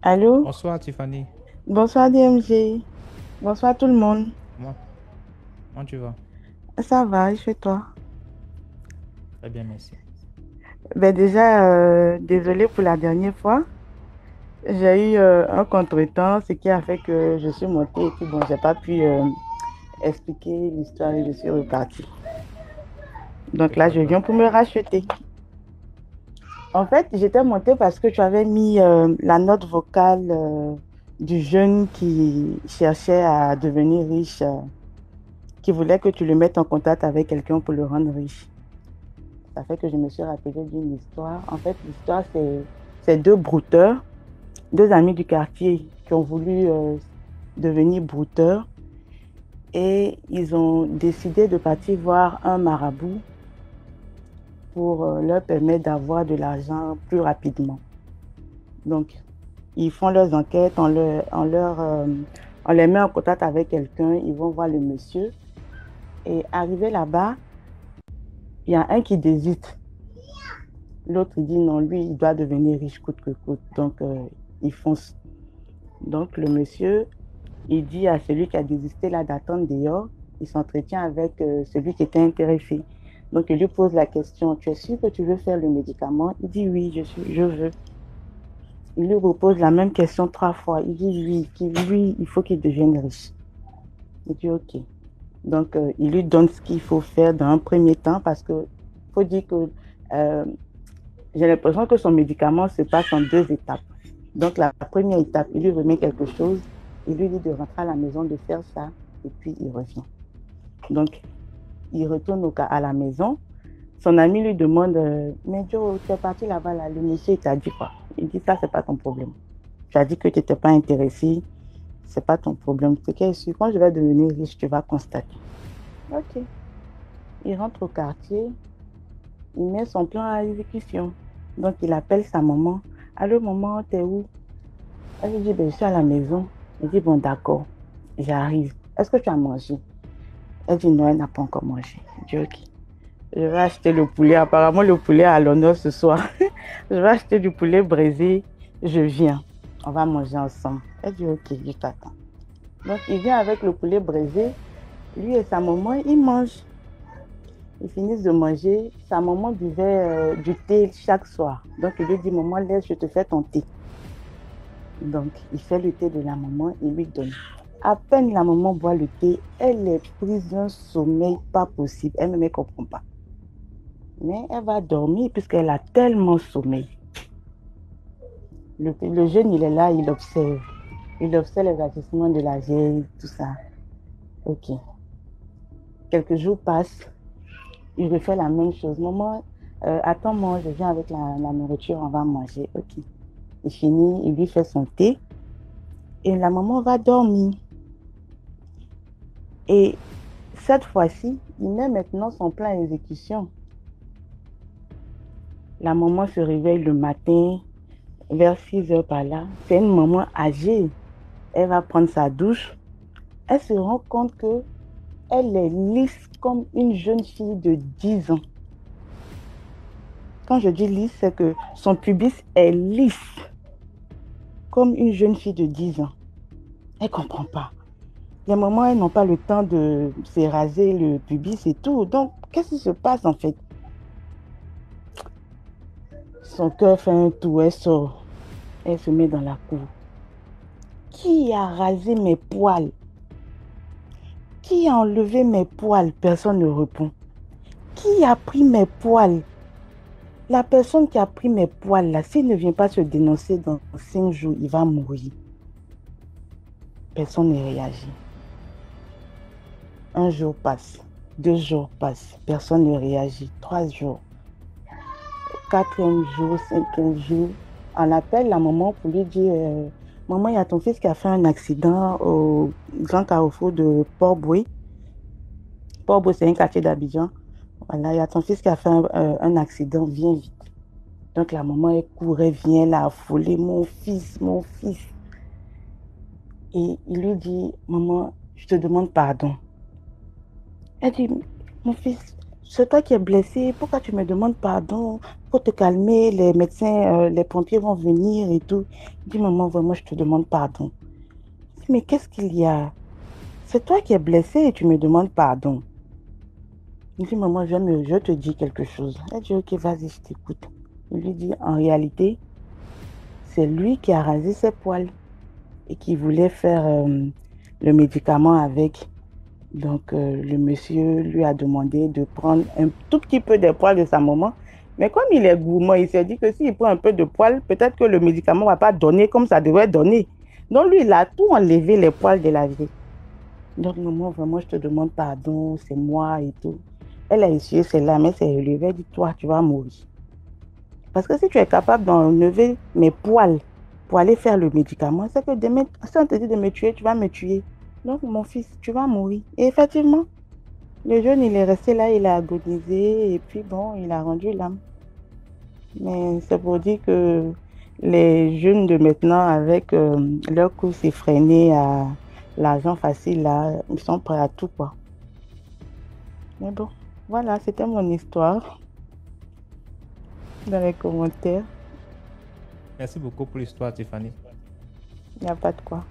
Allô? Bonsoir Tiffany. Bonsoir DMG. Bonsoir tout le monde. Comment, comment tu vas? Ça va, et chez toi? Très bien, merci. Ben déjà, désolée pour la dernière fois. J'ai eu un contretemps, ce qui a fait que je suis montée et puis bon, j'ai pas pu expliquer l'histoire et je suis repartie. Donc C'est là, pas je grave. viens pour me racheter. En fait, j'étais montée parce que tu avais mis la note vocale du jeune qui cherchait à devenir riche, qui voulait que tu le mettes en contact avec quelqu'un pour le rendre riche. Ça fait que je me suis rappelé d'une histoire. En fait, l'histoire, c'est deux brouteurs, deux amis du quartier qui ont voulu devenir brouteurs et ils ont décidé de partir voir un marabout pour leur permettre d'avoir de l'argent plus rapidement. Donc, ils font leurs enquêtes, on les met en contact avec quelqu'un, ils vont voir le monsieur. Et arrivé là-bas, il y a un qui désiste. L'autre, il dit non, lui, il doit devenir riche coûte que coûte. Donc, il fonce. Donc, le monsieur, il dit à celui qui a désisté là d'attendre dehors, il s'entretient avec celui qui était intéressé. Donc, il lui pose la question, tu es sûr que tu veux faire le médicament? Il dit oui, je veux. Il lui repose la même question trois fois. Il dit oui, lui, il faut qu'il devienne riche. Il dit ok. Donc, il lui donne ce qu'il faut faire dans un premier temps parce que faut dire que euh, j'ai l'impression que son médicament se passe en deux étapes. Donc, la première étape, il lui remet quelque chose, il lui dit de rentrer à la maison, de faire ça, et puis il revient. Donc, il retourne à la maison. Son ami lui demande mais Joe, tu es parti là-bas, là, le monsieur, il t'a dit quoi? Il dit ça, c'est pas ton problème. Tu as dit que tu n'étais pas intéressé, c'est pas ton problème. C'est qu'est quand je vais devenir riche, tu vas constater. Ok. Il rentre au quartier, il met son plan à exécution. Donc, il appelle sa maman. Allô, maman, t'es où? Elle lui dit, ben, je suis à la maison. Il dit, bon, d'accord, j'arrive. Est-ce que tu as mangé? Elle dit, non, elle n'a pas encore mangé. Il dit, ok. Je vais acheter le poulet. Apparemment, le poulet est à l'honneur ce soir. Je vais acheter du poulet braisé. Je viens. On va manger ensemble. Elle dit, ok, je t'attends. Donc, il vient avec le poulet braisé. Lui et sa maman, ils mangent. Ils finissent de manger. Sa maman buvait du thé chaque soir. Donc, il lui dit, maman, laisse, je te fais ton thé. Donc, il fait le thé de la maman, il lui donne. À peine la maman boit le thé, elle est prise d'un sommeil pas possible. Elle ne comprend pas. Mais elle va dormir puisqu'elle a tellement sommeil. Le jeune, il est là, il observe. Il observe les agissements de la vieille, tout ça. Ok. Quelques jours passent, il refait la même chose. Maman, attends-moi, je viens avec la nourriture, on va manger. Ok. Il finit, il lui fait son thé et la maman va dormir. Et cette fois-ci, il met maintenant son plan à exécution. La maman se réveille le matin vers 6 heures par là. C'est une maman âgée. Elle va prendre sa douche. Elle se rend compte que elle est lisse comme une jeune fille de 10 ans. Quand je dis lisse, c'est que son pubis est lisse comme une jeune fille de 10 ans. Elle ne comprend pas. Les mamans, elles n'ont pas le temps de s'éraser le pubis et tout. Donc, qu'est-ce qui se passe en fait? Son cœur fait un tour, elle sort. Elle se met dans la cour. Qui a rasé mes poils? Qui a enlevé mes poils? Personne ne répond. Qui a pris mes poils? La personne qui a pris mes poils, là, s'il ne vient pas se dénoncer dans 5 jours, il va mourir. Personne ne réagit. Un jour passe, 2 jours passent, personne ne réagit. 3 jours, quatrième jour, cinquième jour, on appelle la maman pour lui dire maman, il y a ton fils qui a fait un accident au grand carrefour de Port-Boué. Port-Boué, c'est un quartier d'Abidjan. Voilà, il y a ton fils qui a fait un accident, viens vite. Donc la maman, elle courait, vient la affolée, mon fils, mon fils. Et il lui dit, maman, je te demande pardon. Elle dit, mon fils, c'est toi qui es blessé, pourquoi tu me demandes pardon? Pour te calmer, les médecins, les pompiers vont venir et tout. Il dit, maman, vraiment, je te demande pardon. Je dis, mais qu'est-ce qu'il y a? C'est toi qui es blessé et tu me demandes pardon. Il dit, maman, je te dis quelque chose. Elle dit, ok, vas-y, je t'écoute. Il lui dit, en réalité, c'est lui qui a rasé ses poils et qui voulait faire le médicament avec. Donc, le monsieur lui a demandé de prendre un tout petit peu des poils de sa maman. Mais comme il est gourmand, il s'est dit que s'il prend un peu de poils, peut-être que le médicament ne va pas donner comme ça devrait donner. Donc, lui, il a tout enlevé, les poils de la vie. Donc, maman, vraiment, je te demande pardon, c'est moi et tout. Elle a essuyé ses larmes, elle s'est relevée, elle dit, toi, tu vas mourir. Parce que si tu es capable d'enlever mes poils pour aller faire le médicament, c'est que demain, si on te dit de me tuer, tu vas me tuer. Donc, mon fils, tu vas mourir. Et effectivement, le jeune, il est resté là, il a agonisé, et puis bon, il a rendu l'âme. Mais c'est pour dire que les jeunes de maintenant, avec leur course effrénée à l'argent facile, là, ils sont prêts à tout, quoi. Mais bon, voilà, c'était mon histoire dans les commentaires. Merci beaucoup pour l'histoire, Tiffany. Il n'y a pas de quoi.